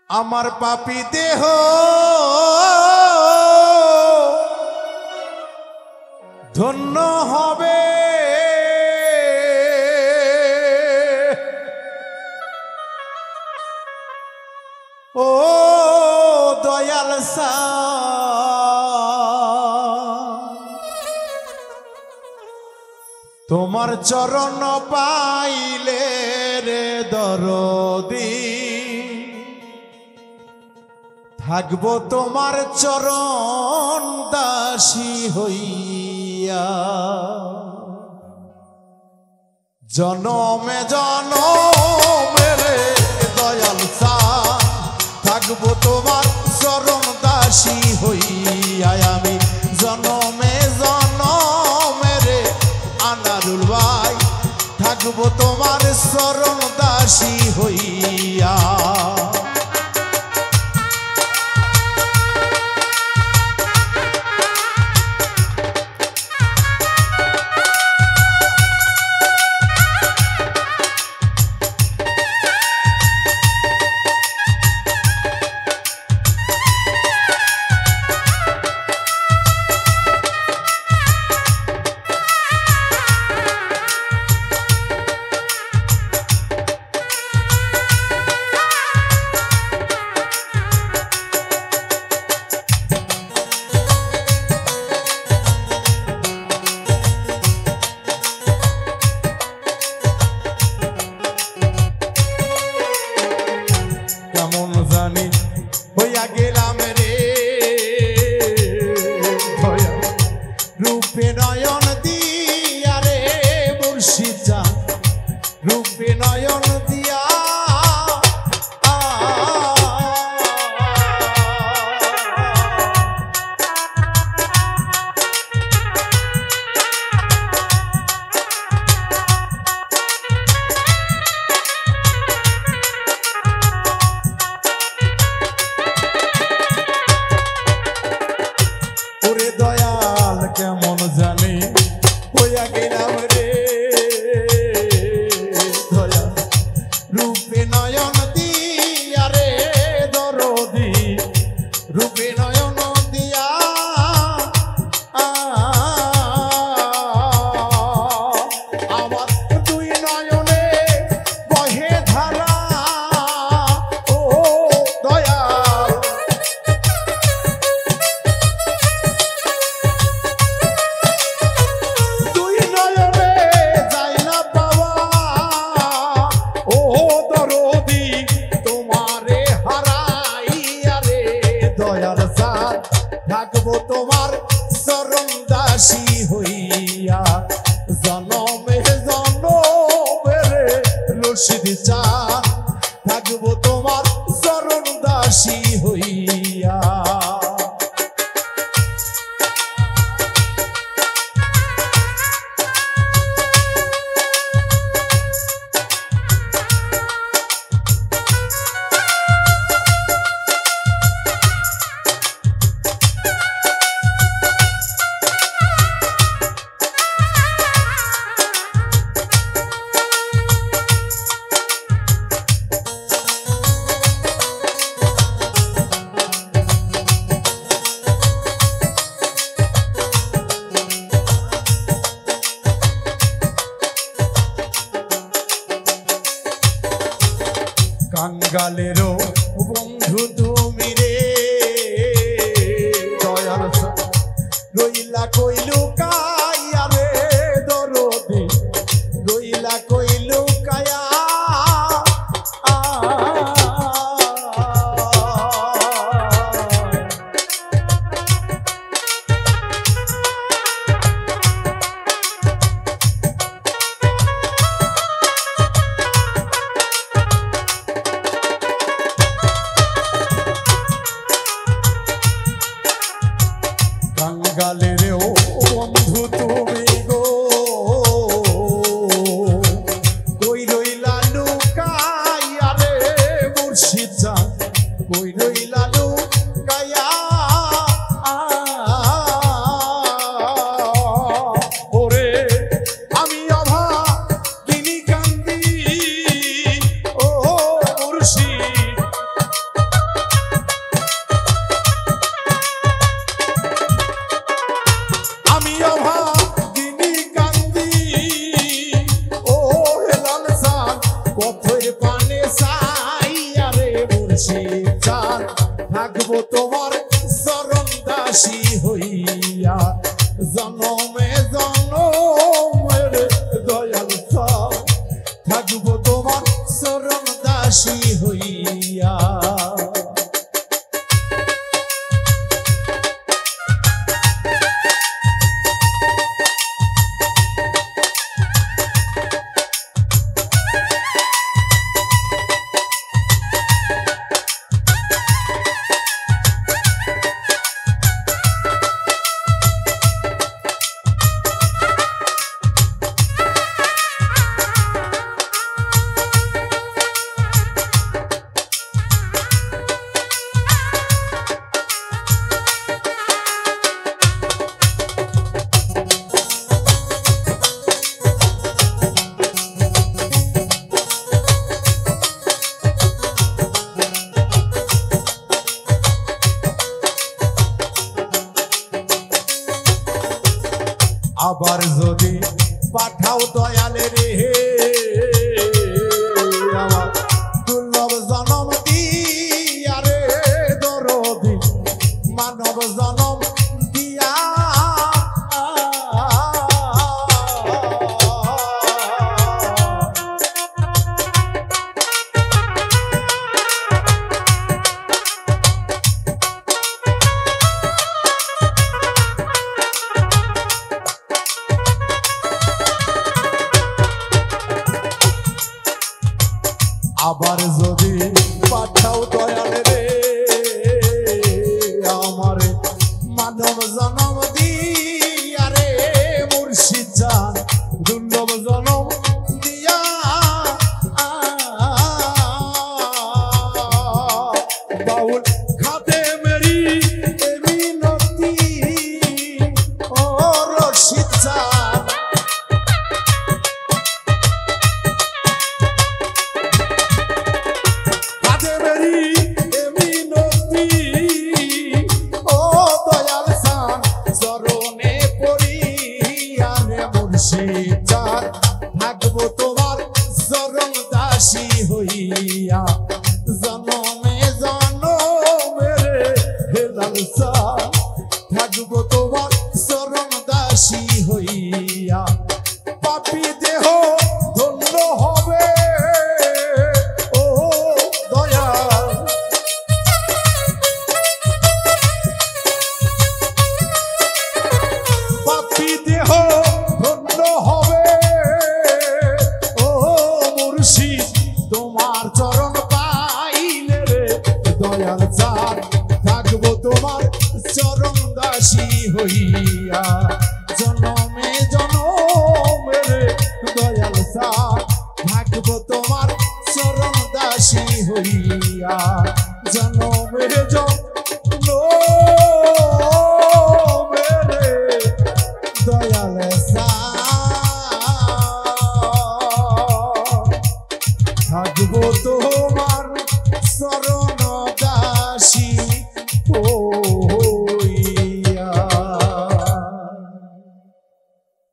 আমার পাপী দেহ ধন্য হবে ও দয়াল সা তোমার চরণ পাইলে রে দরদি থাকবো তোমার চরণ দাসী হইয়া জনমে জনমে রে দয়াল সা থাকবো তোমার চরণ দাসী হইয়া আমি জনমে জনমে রে আনারুল ভাই থাকবো তোমার চরণ দাসী হইয়া হইয়া গেলাম রে রূপে নয়ন দিয়া রে মুর্শিদ জান রূপে নয়ন দিয়া দয়াল কেমন জানি হইয়া গেলাম রে দয়াল রূপে নয়ন দিয়া রে দরদি রূপে নয়ন দিয়া আমার দুই নয়নে বহে ধারা ও দয়াল থাকবো তোমার চরণ দাসী হইয়া জনমে জনমে রে রশিদ চান থাকবো তোমার চরণ দাসী হইয়া কাঙ্গালেরও বন্ধু তুমি রে দয়াল রইলা কইলু কায়া রে দরদি রইলা কইলু কায়া কাঙ্গালেরও বন্ধু তুমি গো থাকবো তোমার চরণ দাসী হইয়া জনমে জনমের দয়াল সব থাকবো তোমার চরণ দাসী হইয়া। আবার যদি পাঠাও দয়ালে রে আমার দুর্লভ জনম দিয়া রে দরদি মানব জনম দিয়া আবার যদি পাঠাও দয়াল রে আমারে মানব জনম দিয়া রে মুর্শিদ জান দুর্লভ জনম দিয়া বাউল খাদে মেরি মিনতি ও রশিদ জান থাকবো তো